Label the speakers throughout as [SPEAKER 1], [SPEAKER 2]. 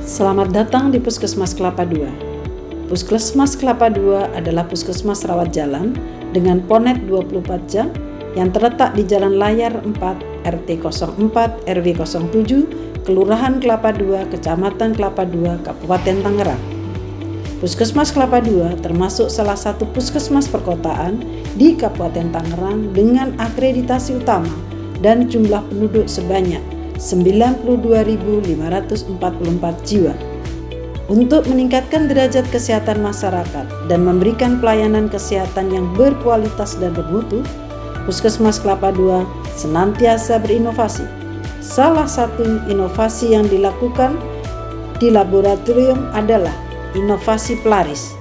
[SPEAKER 1] Selamat datang di Puskesmas Kelapa II. Puskesmas Kelapa II adalah puskesmas rawat jalan dengan ponet 24 jam yang terletak di Jalan Layar 4, RT 04, RW 07, Kelurahan Kelapa II, Kecamatan Kelapa II, Kabupaten Tangerang. Puskesmas Kelapa II termasuk salah satu puskesmas perkotaan di Kabupaten Tangerang dengan akreditasi utama dan jumlah penduduk sebanyak 92.544 jiwa. Untuk meningkatkan derajat kesehatan masyarakat dan memberikan pelayanan kesehatan yang berkualitas dan bermutu, Puskesmas Kelapa II senantiasa berinovasi. Salah satu inovasi yang dilakukan di laboratorium adalah inovasi pelaris,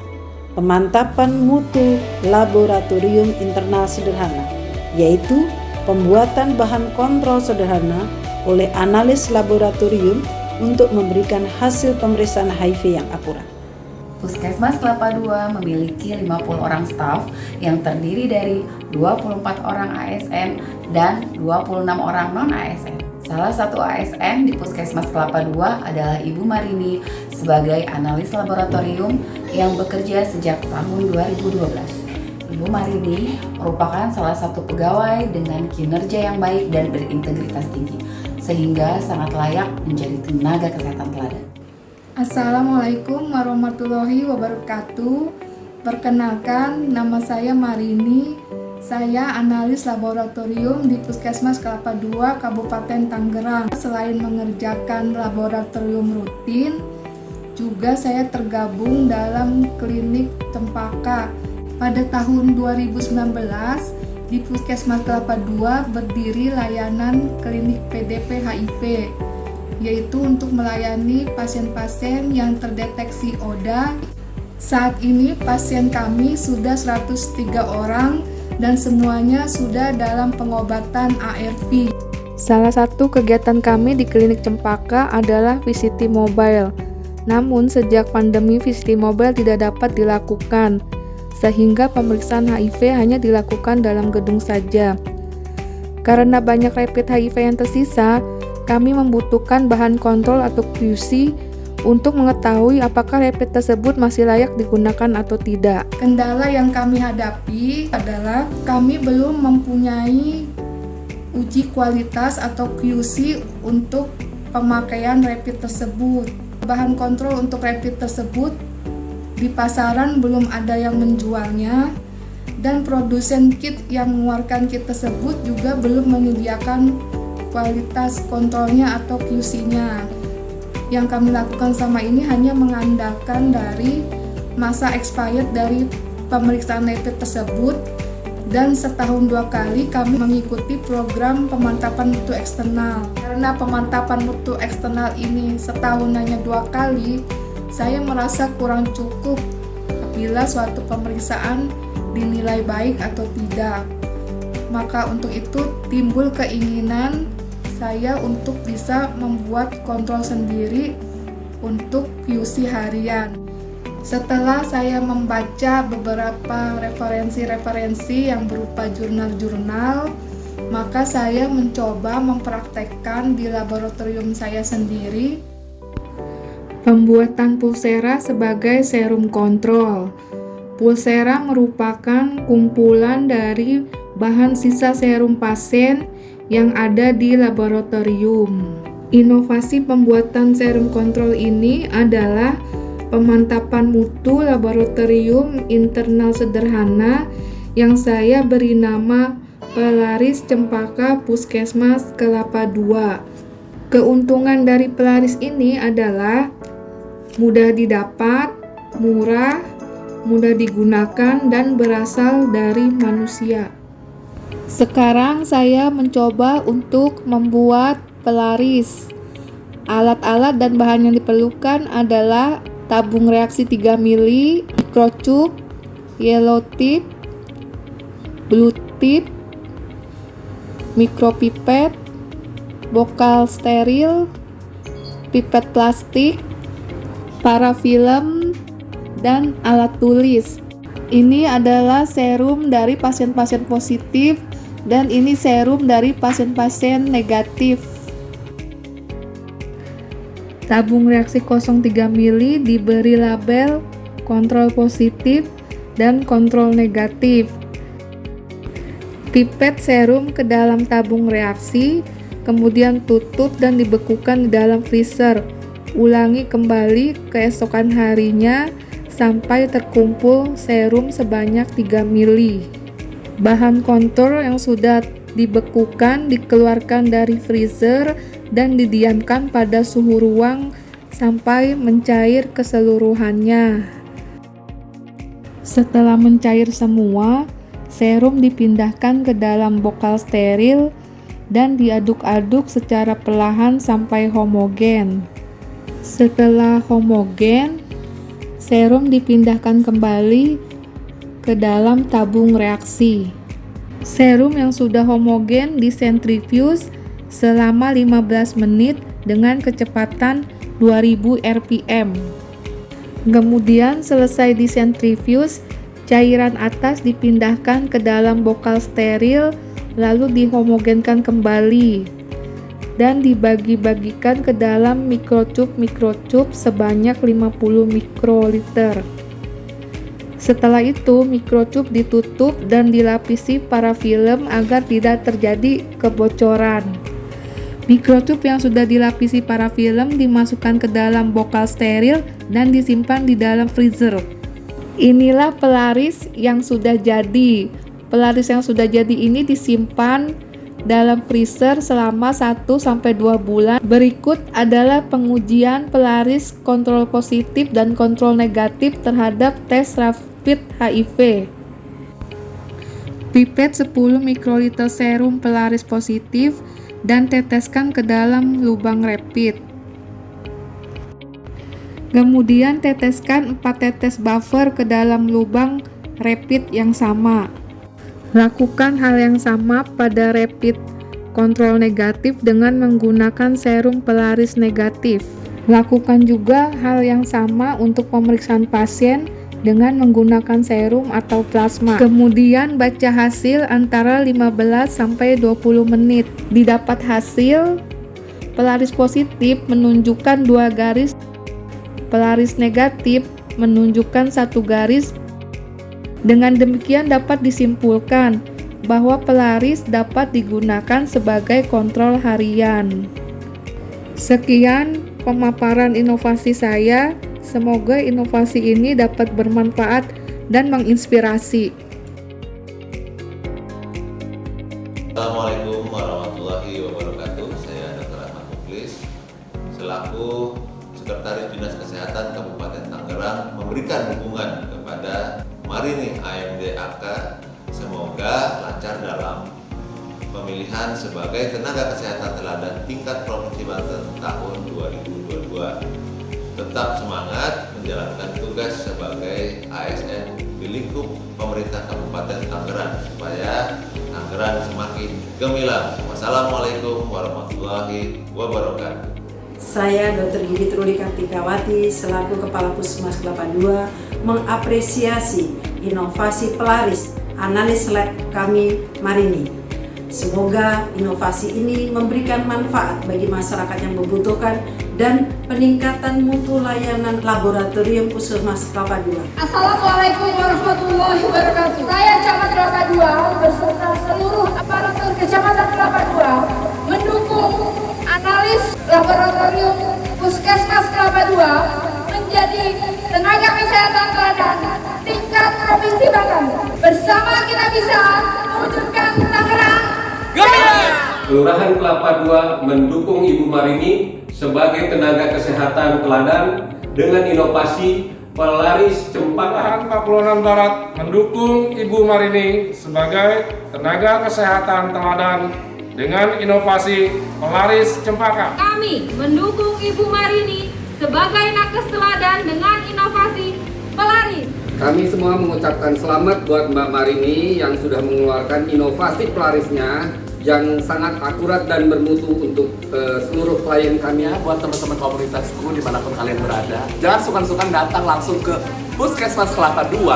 [SPEAKER 1] pemantapan mutu laboratorium internal sederhana, yaitu pembuatan bahan kontrol sederhana oleh analis laboratorium untuk memberikan hasil pemeriksaan HIV yang akurat.
[SPEAKER 2] Puskesmas Kelapa II memiliki 50 orang staf yang terdiri dari 24 orang ASN dan 26 orang non-ASN. Salah satu ASN di Puskesmas Kelapa II adalah Ibu Marini sebagai analis laboratorium yang bekerja sejak tahun 2012. Ibu Marini merupakan salah satu pegawai dengan kinerja yang baik dan berintegritas tinggi, sehingga sangat layak menjadi tenaga kesehatan teladan.
[SPEAKER 3] Assalamualaikum warahmatullahi wabarakatuh. Perkenalkan, nama saya Marini. Saya analis laboratorium di Puskesmas Kelapa II, Kabupaten Tangerang. Selain mengerjakan laboratorium rutin, juga saya tergabung dalam klinik Cempaka. Pada tahun 2019, di Puskesmas Kelapa II berdiri layanan klinik PDP HIV, yaitu untuk melayani pasien-pasien yang terdeteksi ODA. Saat ini pasien kami sudah 103 orang dan semuanya sudah dalam pengobatan ARV. Salah satu kegiatan kami di klinik Cempaka adalah VCT Mobile. Namun sejak pandemi VCT Mobile tidak dapat dilakukan, sehingga pemeriksaan HIV hanya dilakukan dalam gedung saja. Karena banyak rapid HIV yang tersisa, kami membutuhkan bahan kontrol atau QC untuk mengetahui apakah rapid tersebut masih layak digunakan atau tidak. Kendala yang kami hadapi adalah kami belum mempunyai uji kualitas atau QC untuk pemakaian rapid tersebut. Bahan kontrol untuk rapid tersebut di pasaran belum ada yang menjualnya, dan produsen kit yang mengeluarkan kit tersebut juga belum menyediakan kualitas kontrolnya atau QC-nya. Yang kami lakukan selama ini hanya mengandalkan dari masa expired dari pemeriksaan rapid tersebut, dan setahun 2 kali kami mengikuti program pemantapan mutu eksternal. Karena pemantapan mutu eksternal ini setahun hanya 2 kali, saya merasa kurang cukup apabila suatu pemeriksaan dinilai baik atau tidak. Maka untuk itu timbul keinginan saya untuk bisa membuat kontrol sendiri untuk QC harian. Setelah saya membaca beberapa referensi-referensi yang berupa jurnal-jurnal, maka saya mencoba mempraktekkan di laboratorium saya sendiri pembuatan pulsera sebagai serum kontrol. Pulsera merupakan kumpulan dari bahan sisa serum pasien yang ada di laboratorium. Inovasi pembuatan serum kontrol ini adalah pemantapan mutu laboratorium internal sederhana yang saya beri nama Pelaris Cempaka Puskesmas Kelapa II. Keuntungan dari pelaris ini adalah mudah didapat, murah, mudah digunakan, dan berasal dari manusia. Sekarang saya mencoba untuk membuat pelaris. Alat-alat dan bahan yang diperlukan adalah tabung reaksi 3 mili, microcup, yellow tip, blue tip, mikropipet, bokal steril, pipet plastik, parafilm, dan alat tulis. Ini adalah serum dari pasien-pasien positif dan ini serum dari pasien-pasien negatif. Tabung reaksi 0,3 mili diberi label kontrol positif dan kontrol negatif. Pipet serum ke dalam tabung reaksi, kemudian tutup dan dibekukan di dalam freezer. Ulangi kembali keesokan harinya sampai terkumpul serum sebanyak 3 mili. Bahan kontur yang sudah dibekukan dikeluarkan dari freezer dan didiamkan pada suhu ruang sampai mencair keseluruhannya. Setelah mencair semua, serum dipindahkan ke dalam bokal steril dan diaduk-aduk secara perlahan sampai homogen. Setelah homogen, serum dipindahkan kembali ke dalam tabung reaksi. Serum yang sudah homogen disentrifuge selama 15 menit dengan kecepatan 2000 rpm. Kemudian selesai disentrifuge, cairan atas dipindahkan ke dalam bokal steril lalu dihomogenkan kembali dan dibagi-bagikan ke dalam mikrotub sebanyak 50 mikroliter. Setelah itu, mikrotub ditutup dan dilapisi parafilm agar tidak terjadi kebocoran. Mikrotub yang sudah dilapisi parafilm dimasukkan ke dalam bokal steril dan disimpan di dalam freezer. Inilah pelaris yang sudah jadi. Pelaris yang sudah jadi ini disimpan dalam freezer selama 1-2 bulan. Berikut adalah pengujian pelaris kontrol positif dan kontrol negatif terhadap tes rapid HIV. Pipet 10 mikroliter serum pelaris positif dan teteskan ke dalam lubang rapid. Kemudian teteskan 4 tetes buffer ke dalam lubang rapid yang sama. Lakukan hal yang sama pada rapid kontrol negatif dengan menggunakan serum pelaris negatif. Lakukan juga hal yang sama untuk pemeriksaan pasien dengan menggunakan serum atau plasma. Kemudian baca hasil antara 15-20 menit. Didapat hasil pelaris positif menunjukkan 2 garis, pelaris negatif menunjukkan 1 garis. Dengan demikian dapat disimpulkan bahwa pelaris dapat digunakan sebagai kontrol harian. Sekian pemaparan inovasi saya. Semoga inovasi ini dapat bermanfaat dan menginspirasi.
[SPEAKER 4] Assalamualaikum warahmatullahi wabarakatuh. Saya Dr. Ahmad Muklis selaku Sekretaris Dinas Kesehatan Kabupaten Tangerang memberikan dukungan kepada Marini AMD AK. Semoga lancar dalam pemilihan sebagai tenaga kesehatan teladan tingkat Provinsi Banten tahun 2022. Tetap semangat menjalankan tugas sebagai ASN di lingkup pemerintah Kabupaten Tangerang supaya Tangerang semakin gemilang. Wassalamualaikum warahmatullahi wabarakatuh.
[SPEAKER 1] Saya Dr. Gigi Truli Kartikawati selaku Kepala Puskesmas Kelapa II mengapresiasi inovasi pelaris analis lab kami Marini. Semoga inovasi ini memberikan manfaat bagi masyarakat yang membutuhkan dan peningkatan mutu layanan laboratorium Puskesmas Kelapa II.
[SPEAKER 5] Assalamualaikum warahmatullahi wabarakatuh. Saya Camat Kelapa II beserta seluruh aparatur Kecamatan Kelapa II mendukung analis laboratorium Puskesmas Kelapa II menjadi tenaga kesehatan teladan tingkat Provinsi Banten. Bersama kita bisa mewujudkan Tangerang gemilang.
[SPEAKER 6] Kelurahan Kelapa II mendukung Ibu Marini sebagai tenaga kesehatan teladan dengan inovasi pelaris cempaka.
[SPEAKER 7] Kelurahan Pakulonan Barat mendukung Ibu Marini sebagai tenaga kesehatan teladan dengan inovasi pelaris cempaka.
[SPEAKER 5] Kami mendukung Ibu Marini sebagai nakes teladan dengan inovasi pelaris.
[SPEAKER 8] Kami semua mengucapkan selamat buat Mbak Marini yang sudah mengeluarkan inovasi pelarisnya yang sangat akurat dan bermutu untuk seluruh klien kami.
[SPEAKER 9] Buat teman-teman komunitasku dimanapun kalian berada, jangan sungkan-sungkan datang langsung ke Puskesmas Kelapa II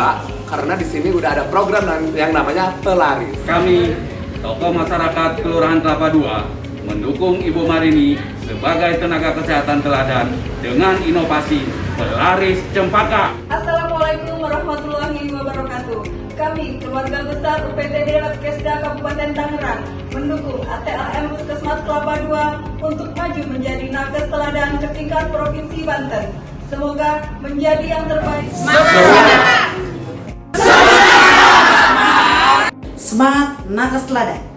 [SPEAKER 9] karena di sini udah ada program yang namanya pelaris.
[SPEAKER 10] Kami tokoh masyarakat Kelurahan Kelapa II mendukung Ibu Marini sebagai tenaga kesehatan teladan dengan inovasi pelaris cempaka.
[SPEAKER 11] Assalamualaikum warahmatullahi wabarakatuh. Kami, keluarga besar UPTD Labkesda Kabupaten Tangerang, mendukung ATLM Puskesmas Kelapa II untuk maju menjadi nakes teladan ke tingkat Provinsi Banten. Semoga menjadi yang terbaik.
[SPEAKER 1] Semangat nakes teladan.